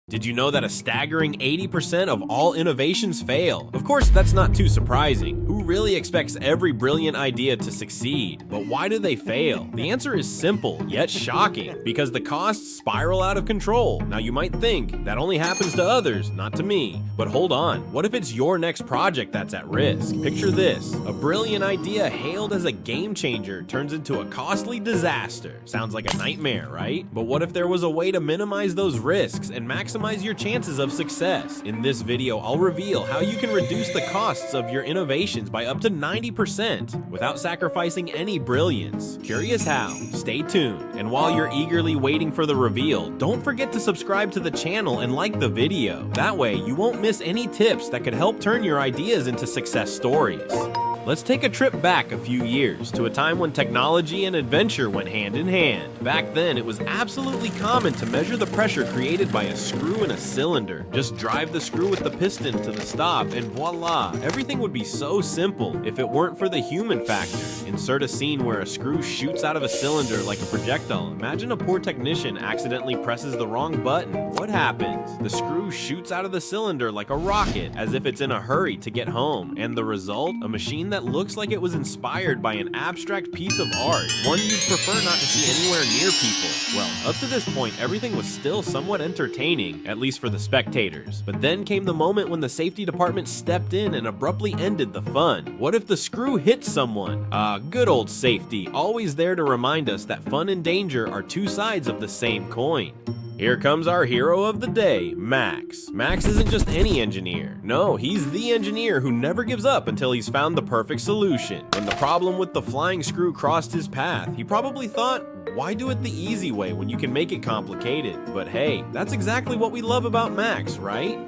Did you know that a staggering 80% of all innovations fail? Of course, that's not too surprising. Who really expects every brilliant idea to succeed? But why do they fail? The answer is simple, yet shocking, because the costs spiral out of control. Now you might think, that only happens to others, not to me. But hold on, what if it's your next project that's at risk? Picture this, a brilliant idea hailed as a game changer turns into a costly disaster. Sounds like a nightmare, right? But what if there was a way to minimize those risks and maximize your chances of success? In this video, I'll reveal how you can reduce the costs of your innovations by up to 90% without sacrificing any brilliance. Curious how? Stay tuned. And while you're eagerly waiting for the reveal, don't forget to subscribe to the channel and like the video. That way, you won't miss any tips that could help turn your ideas into success stories. Let's take a trip back a few years to a time when technology and adventure went hand in hand. Back then, it was absolutely common to measure the pressure created by a screw in a cylinder. Just drive the screw with the piston to the stop and voila, everything would be so simple if it weren't for the human factor. Insert a scene where a screw shoots out of a cylinder like a projectile. Imagine a poor technician accidentally presses the wrong button. What happens? The screw shoots out of the cylinder like a rocket, as if it's in a hurry to get home. And the result? A machine that looks like it was inspired by an abstract piece of art, one you'd prefer not to see anywhere near people. Well, up to this point, everything was still somewhat entertaining, at least for the spectators. But then came the moment when the safety department stepped in and abruptly ended the fun. What if the screw hit someone? Good old safety, always there to remind us that fun and danger are two sides of the same coin. Here comes our hero of the day, Max. Max isn't just any engineer. No, he's the engineer who never gives up until he's found the perfect solution. When the problem with the flying screw crossed his path, he probably thought, why do it the easy way when you can make it complicated? But hey, that's exactly what we love about Max, right?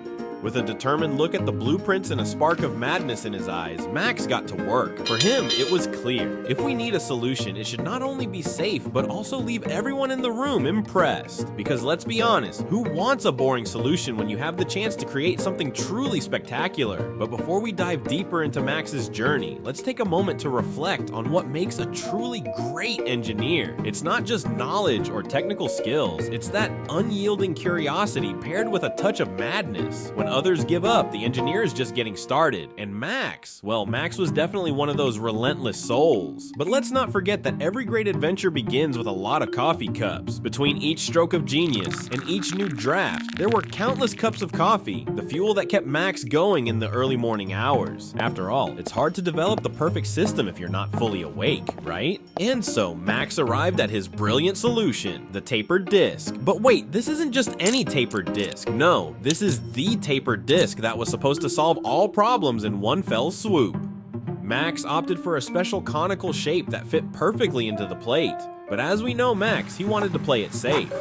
With a determined look at the blueprints and a spark of madness in his eyes, Max got to work. For him, it was clear. If we need a solution, it should not only be safe, but also leave everyone in the room impressed. Because let's be honest, who wants a boring solution when you have the chance to create something truly spectacular? But before we dive deeper into Max's journey, let's take a moment to reflect on what makes a truly great engineer. It's not just knowledge or technical skills, it's that unyielding curiosity paired with a touch of madness. When others give up, the engineer is just getting started. And Max, well, Max was definitely one of those relentless souls. But let's not forget that every great adventure begins with a lot of coffee cups. Between each stroke of genius and each new draft, there were countless cups of coffee, the fuel that kept Max going in the early morning hours. After all, it's hard to develop the perfect system if you're not fully awake, right? And so Max arrived at his brilliant solution, the tapered disc. But wait, this isn't just any tapered disc. No, this is the tapered disc that was supposed to solve all problems in one fell swoop. Max opted for a special conical shape that fit perfectly into the plate. But as we know Max, he wanted to play it safe.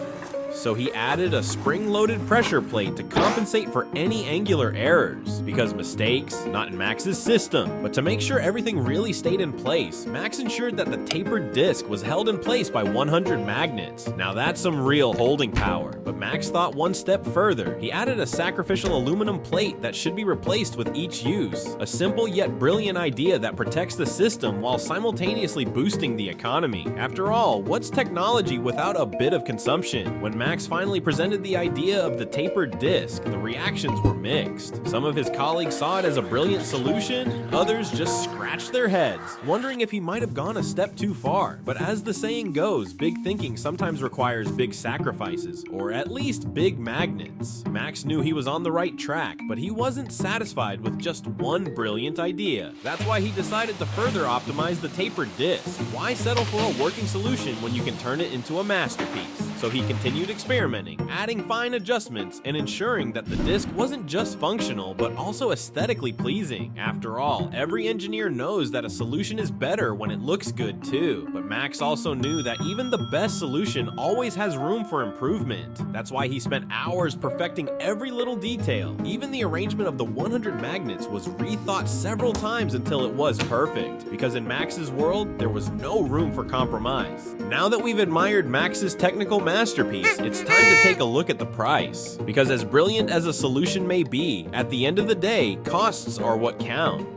So he added a spring-loaded pressure plate to compensate for any angular errors, because mistakes, not in Max's system. But to make sure everything really stayed in place, Max ensured that the tapered disc was held in place by 100 magnets. Now that's some real holding power, but Max thought one step further. He added a sacrificial aluminum plate that should be replaced with each use. A simple yet brilliant idea that protects the system while simultaneously boosting the economy. After all, what's technology without a bit of consumption? When Max finally presented the idea of the tapered disc, the reactions were mixed. Some of his colleagues saw it as a brilliant solution, others just scratched their heads, wondering if he might have gone a step too far. But as the saying goes, big thinking sometimes requires big sacrifices, or at least big magnets. Max knew he was on the right track, but he wasn't satisfied with just one brilliant idea. That's why he decided to further optimize the tapered disc. Why settle for a working solution when you can turn it into a masterpiece? So he continued experimenting, adding fine adjustments, and ensuring that the disc wasn't just functional, but also aesthetically pleasing. After all, every engineer knows that a solution is better when it looks good too. But Max also knew that even the best solution always has room for improvement. That's why he spent hours perfecting every little detail. Even the arrangement of the 100 magnets was rethought several times until it was perfect. Because in Max's world, there was no room for compromise. Now that we've admired Max's technical masterpiece, it's time to take a look at the price. Because as brilliant as a solution may be, at the end of the day, costs are what count.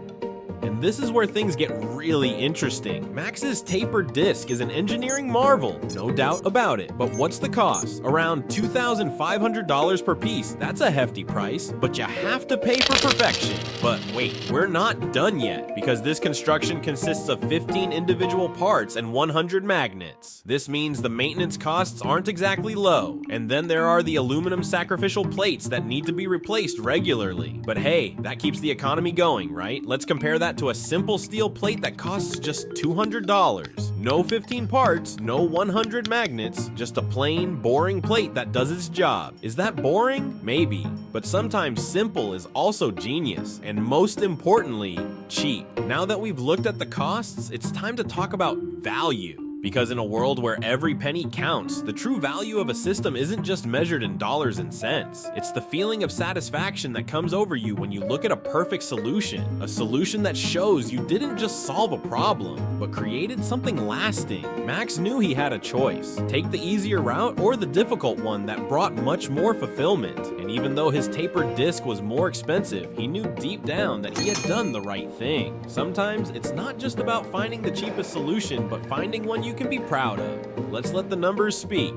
And this is where things get really interesting. Max's tapered disc is an engineering marvel, no doubt about it. But what's the cost? Around $2,500 per piece. That's a hefty price, but you have to pay for perfection. But wait, we're not done yet, because this construction consists of 15 individual parts and 100 magnets. This means the maintenance costs aren't exactly low. And then there are the aluminum sacrificial plates that need to be replaced regularly. But hey, that keeps the economy going, right? Let's compare that to a simple steel plate that costs just $200. No 15 parts, no 100 magnets, just a plain, boring plate that does its job. Is that boring? Maybe. But sometimes simple is also genius, and most importantly, cheap. Now that we've looked at the costs, it's time to talk about value. Because in a world where every penny counts, the true value of a system isn't just measured in dollars and cents. It's the feeling of satisfaction that comes over you when you look at a perfect solution. A solution that shows you didn't just solve a problem, but created something lasting. Max knew he had a choice. Take the easier route or the difficult one that brought much more fulfillment. And even though his tapered disc was more expensive, he knew deep down that he had done the right thing. Sometimes it's not just about finding the cheapest solution, but finding one you can be proud of. Let's let the numbers speak.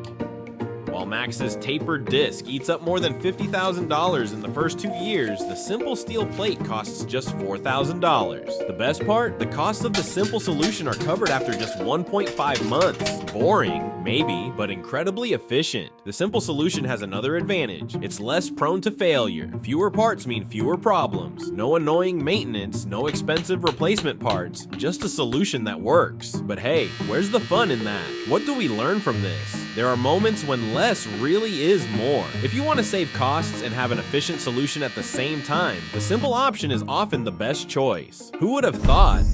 While Max's tapered disc eats up more than $50,000 in the first 2 years, the simple steel plate costs just $4,000. The best part? The costs of the simple solution are covered after just 1.5 months. Boring, maybe, but incredibly efficient. The simple solution has another advantage. It's less prone to failure. Fewer parts mean fewer problems. No annoying maintenance, no expensive replacement parts, just a solution that works. But hey, where's the fun in that? What do we learn from this? There are moments when less really is more. If you want to save costs and have an efficient solution at the same time, the simple option is often the best choice. Who would have thought?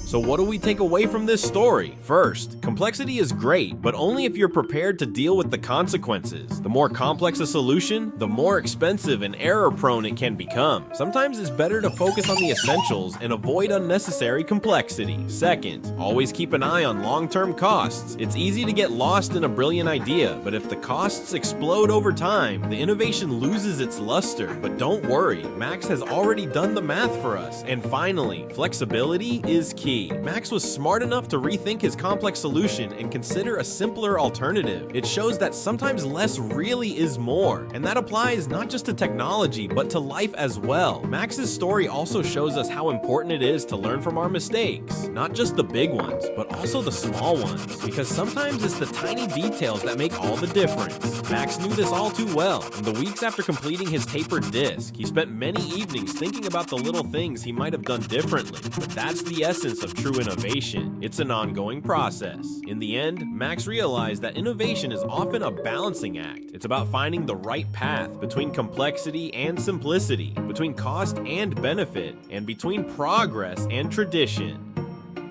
So what do we take away from this story? First, complexity is great, but only if you're prepared to deal with the consequences. The more complex a solution, the more expensive and error-prone it can become. Sometimes it's better to focus on the essentials and avoid unnecessary complexity. Second, always keep an eye on long-term costs. It's easy to get lost in a brilliant idea, but if the costs explode over time, the innovation loses its luster. But don't worry, Max has already done the math for us. And finally, flexibility is key. Max was smart enough to rethink his complex solution and consider a simpler alternative. It shows that sometimes less really is more, and that applies not just to technology, but to life as well. Max's story also shows us how important it is to learn from our mistakes. Not just the big ones, but also the small ones, because sometimes it's the tiny details that make all the difference. Max knew this all too well. In the weeks after completing his tapered disc, he spent many evenings thinking about the little things he might have done differently. But that's the essence of true innovation. It's an ongoing process. In the end, Max realized that innovation is often a balancing act. It's about finding the right path between complexity and simplicity, between cost and benefit, and between progress and tradition.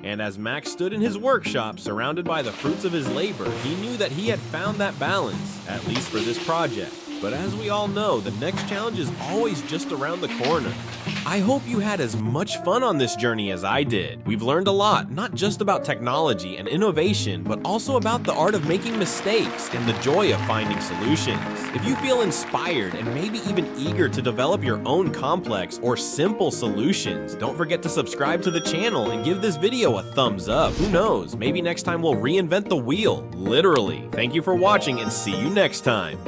And as Max stood in his workshop, surrounded by the fruits of his labor, he knew that he had found that balance, at least for this project. But as we all know, the next challenge is always just around the corner. I hope you had as much fun on this journey as I did. We've learned a lot, not just about technology and innovation, but also about the art of making mistakes and the joy of finding solutions. If you feel inspired and maybe even eager to develop your own complex or simple solutions, don't forget to subscribe to the channel and give this video a thumbs up. Who knows, maybe next time we'll reinvent the wheel, literally. Thank you for watching and see you next time.